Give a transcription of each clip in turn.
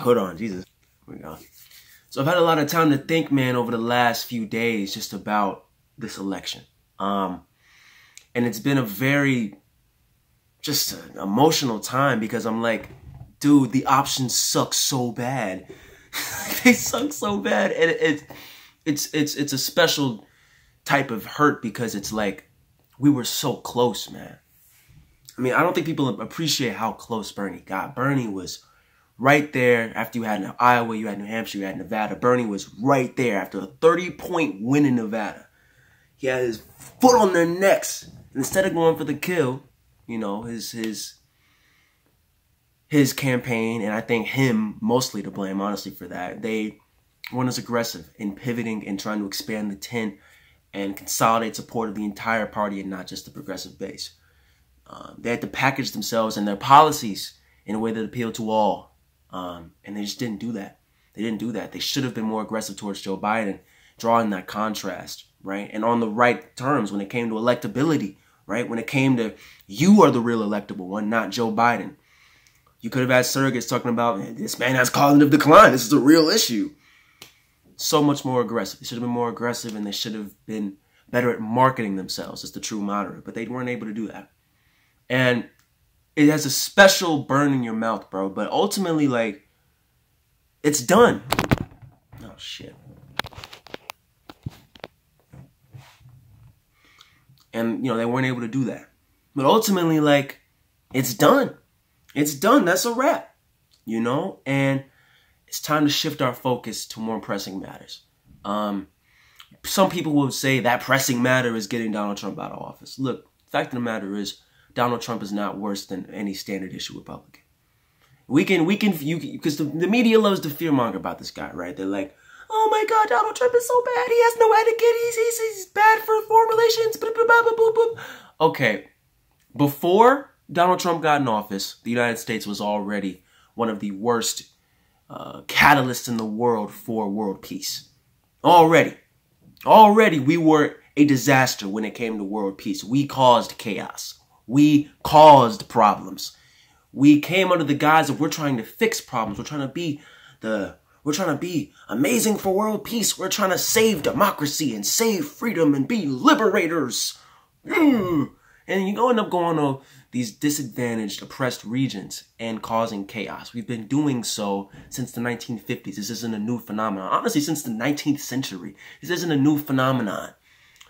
hood on, Jesus. Here we go. So I've had a lot of time to think, man, over the last few days just about this election. And it's been a very just an emotional time because I'm like, dude, the options suck so bad. They suck so bad. And it's a special type of hurt because it's like we were so close, man. I mean, I don't think people appreciate how close Bernie got. Bernie was right there after you had Iowa, you had New Hampshire, you had Nevada. Bernie was right there after a 30-point win in Nevada. He had his foot on their necks. And instead of going for the kill, you know, his campaign, and I think him mostly to blame, honestly, for that, they weren't as aggressive in pivoting and trying to expand the tent and consolidate support of the entire party and not just the progressive base. They had to package themselves and their policies in a way that appealed to all. And they just didn't do that. They didn't do that. They should have been more aggressive towards Joe Biden, drawing that contrast, right? And on the right terms when it came to electability, right? When it came to you are the real electable one, not Joe Biden. You could have had surrogates talking about, this man has cognitive decline. This is a real issue. So much more aggressive. They should have been more aggressive and they should have been better at marketing themselves as the true moderate. But they weren't able to do that. And it has a special burn in your mouth, bro. But ultimately, like, it's done. Oh, shit. And, you know, they weren't able to do that. But ultimately, like, it's done. It's done. That's a wrap. You know? And it's time to shift our focus to more pressing matters. Some people will say that pressing matter is getting Donald Trump out of office. Look, the fact of the matter is, Donald Trump is not worse than any standard issue Republican. Because the media loves to fearmonger about this guy, right? They're like, oh my God, Donald Trump is so bad. He has no etiquette. He's bad for foreign relations. Blah, blah, blah, blah, blah. Okay, before Donald Trump got in office, the United States was already one of the worst catalysts in the world for world peace. Already we were a disaster when it came to world peace. We caused chaos. We caused problems. We came under the guise of we're trying to fix problems. We're trying to be amazing for world peace. We're trying to save democracy and save freedom and be liberators. And you end up going to these disadvantaged, oppressed regions and causing chaos. We've been doing so since the 1950s. This isn't a new phenomenon. Honestly, since the 19th century. This isn't a new phenomenon.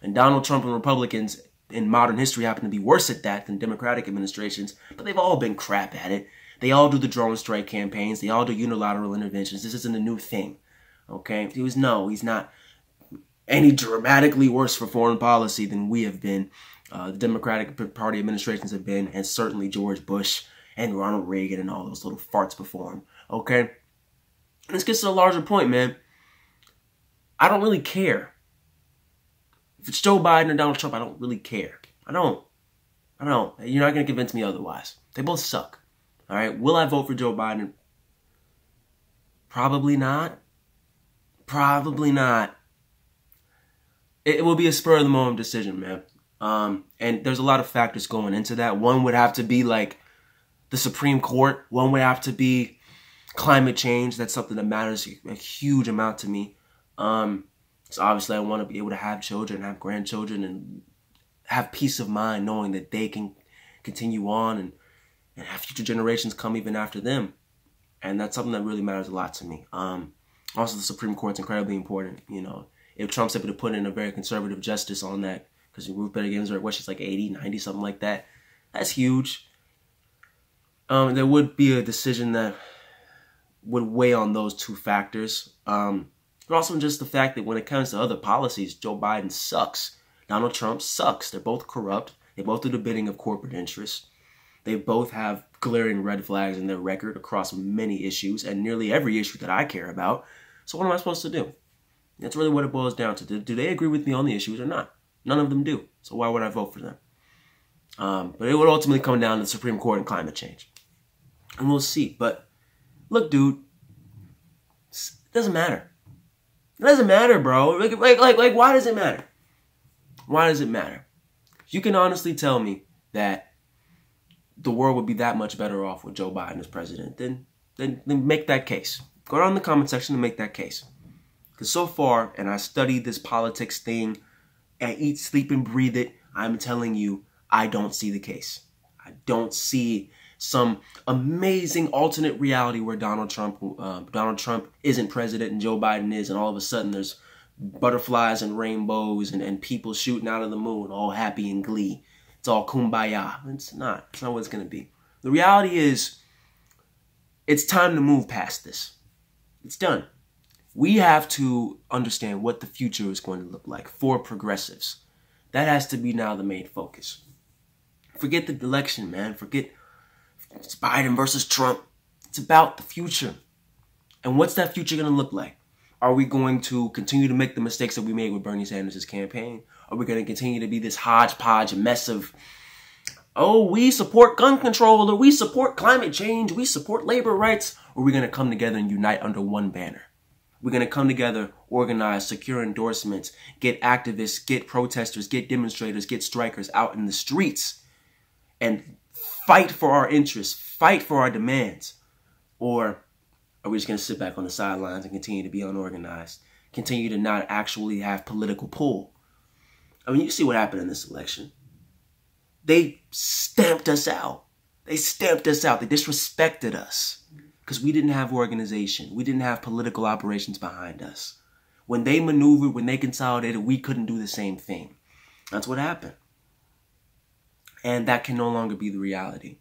And Donald Trump and Republicans in modern history happen to be worse at that than Democratic administrations, but they've all been crap at it. They all do the drone strike campaigns. They all do unilateral interventions. This isn't a new thing, okay? He's not any dramatically worse for foreign policy than we have been, the Democratic Party administrations have been, and certainly George Bush and Ronald Reagan and all those little farts before him, okay? And this gets to a larger point, man. I don't really care. If it's Joe Biden or Donald Trump, I don't really care. I don't. You're not going to convince me otherwise. They both suck. All right. Will I vote for Joe Biden? Probably not. Probably not. It will be a spur of the moment decision, man. And there's a lot of factors going into that. One would have to be like the Supreme Court. One would have to be climate change. That's something that matters a huge amount to me. So obviously I want to be able to have children, have grandchildren, and have peace of mind knowing that they can continue on and have future generations come even after them. And that's something that really matters a lot to me. Also, the Supreme Court's incredibly important. You know, if Trump's able to put in a very conservative justice on that, because Ruth Bader Ginsburg, she's like 80, 90, something like that. That's huge. There would be a decision that would weigh on those two factors. But also just the fact that when it comes to other policies, Joe Biden sucks. Donald Trump sucks. They're both corrupt. They both do the bidding of corporate interests. They both have glaring red flags in their record across many issues and nearly every issue that I care about. So what am I supposed to do? That's really what it boils down to. Do they agree with me on the issues or not? None of them do. So why would I vote for them? But it would ultimately come down to the Supreme Court and climate change. And we'll see. But look, dude, it doesn't matter. It doesn't matter, bro. Like, why does it matter? Why does it matter? You can honestly tell me that the world would be that much better off with Joe Biden as president, then then make that case. Go down in the comment section and make that case. Because so far, and I studied this politics thing, I eat, sleep, and breathe it, I'm telling you, I don't see the case. I don't see some amazing alternate reality where Donald Trump isn't president and Joe Biden is, and all of a sudden there's butterflies and rainbows and people shooting out of the moon, all happy and glee. It's all kumbaya. It's not. It's not what it's going to be. The reality is, it's time to move past this. It's done. We have to understand what the future is going to look like for progressives. That has to be now the main focus. Forget the election, man. Forget it's Biden versus Trump. It's about the future. And what's that future going to look like? Are we going to continue to make the mistakes that we made with Bernie Sanders' campaign? Are we going to continue to be this hodgepodge mess of, oh, we support gun control, or we support climate change, we support labor rights? Or are we going to come together and unite under one banner? We're going to come together, organize, secure endorsements, get activists, get protesters, get demonstrators, get strikers out in the streets and fight for our interests, fight for our demands? Or are we just going to sit back on the sidelines and continue to be unorganized, continue to not actually have political pull? I mean, you see what happened in this election. They stamped us out. They stamped us out. They disrespected us because we didn't have organization. We didn't have political operations behind us. When they maneuvered, when they consolidated, we couldn't do the same thing. That's what happened. And that can no longer be the reality.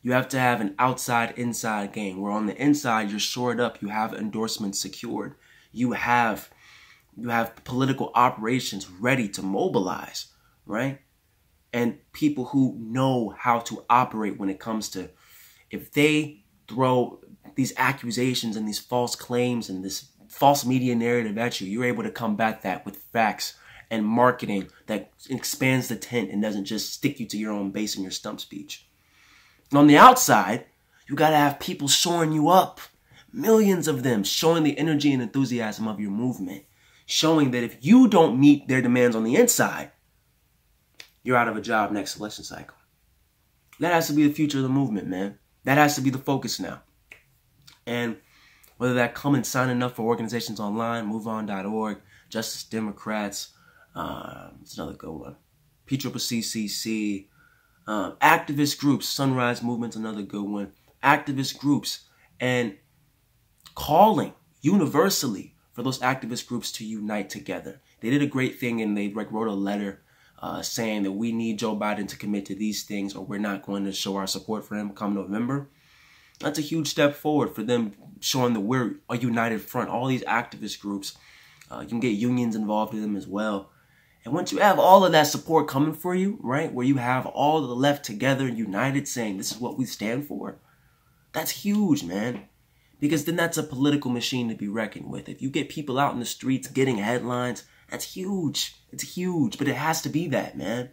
You have to have an outside-inside game, where on the inside, you're shored up. You have endorsements secured. You have political operations ready to mobilize, right? And people who know how to operate when it comes to, if they throw these accusations and these false claims and this false media narrative at you, you're able to combat that with facts and marketing that expands the tent and doesn't just stick you to your own base and your stump speech. And on the outside, you got to have people shoring you up. Millions of them showing the energy and enthusiasm of your movement. Showing that if you don't meet their demands on the inside, you're out of a job next election cycle. That has to be the future of the movement, man. That has to be the focus now. And whether that come and signing up for organizations online, MoveOn.org, Justice Democrats, it's another good one, PCCC, activist groups, Sunrise Movement's another good one, activist groups, and calling universally for those activist groups to unite together. They did a great thing, and they wrote a letter saying that we need Joe Biden to commit to these things or we're not going to show our support for him come November. That's a huge step forward for them, showing that we're a united front. All these activist groups, you can get unions involved in them as well. And once you have all of that support coming for you, right, where you have all of the left together and united saying this is what we stand for, that's huge, man. Because then that's a political machine to be reckoned with. If you get people out in the streets getting headlines, that's huge. It's huge, but it has to be that, man.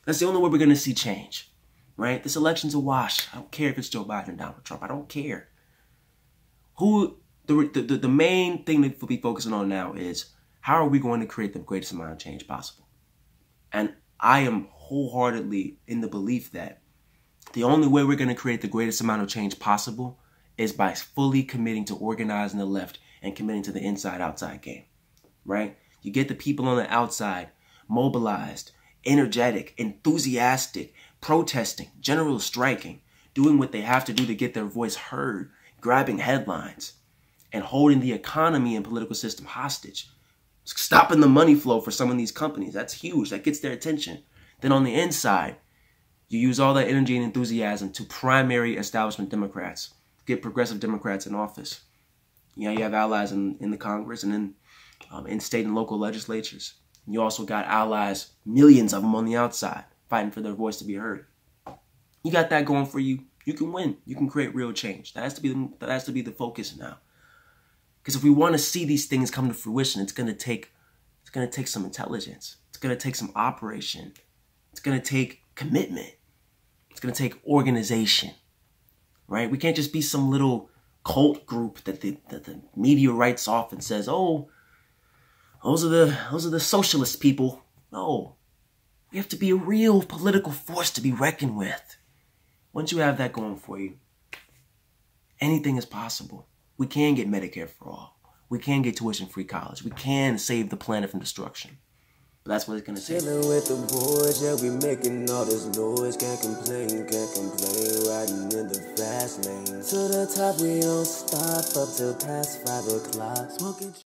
That's the only way we're going to see change, right? This election's a wash. I don't care if it's Joe Biden or Donald Trump. I don't care. The main thing that we'll be focusing on now is how are we going to create the greatest amount of change possible? And I am wholeheartedly in the belief that the only way we're going to create the greatest amount of change possible is by fully committing to organizing the left and committing to the inside-outside game, right? You get the people on the outside mobilized, energetic, enthusiastic, protesting, general striking, doing what they have to do to get their voice heard, grabbing headlines, and holding the economy and political system hostage, stopping the money flow for some of these companies. That's huge. That gets their attention. Then on the inside, you use all that energy and enthusiasm to primary establishment Democrats, get progressive Democrats in office. You know, you have allies in the Congress and in state and local legislatures. You also got allies, millions of them on the outside, fighting for their voice to be heard. You got that going for you. You can win. You can create real change. That has to be the focus now. Because if we want to see these things come to fruition, it's going to take some intelligence. It's going to take some operation. It's going to take commitment. It's going to take organization. Right? We can't just be some little cult group that the media writes off and says, "Oh, those are the socialist people." No. We have to be a real political force to be reckoned with. Once you have that going for you, anything is possible. We can get Medicare for all. We can get tuition-free college. We can save the planet from destruction. But that's what it's gonna take. Chilling with the boys, yeah, we making all this noise. Can't complain, riding in the fast lane. To the top, we don't stop, up till past 5 o'clock. Smoking.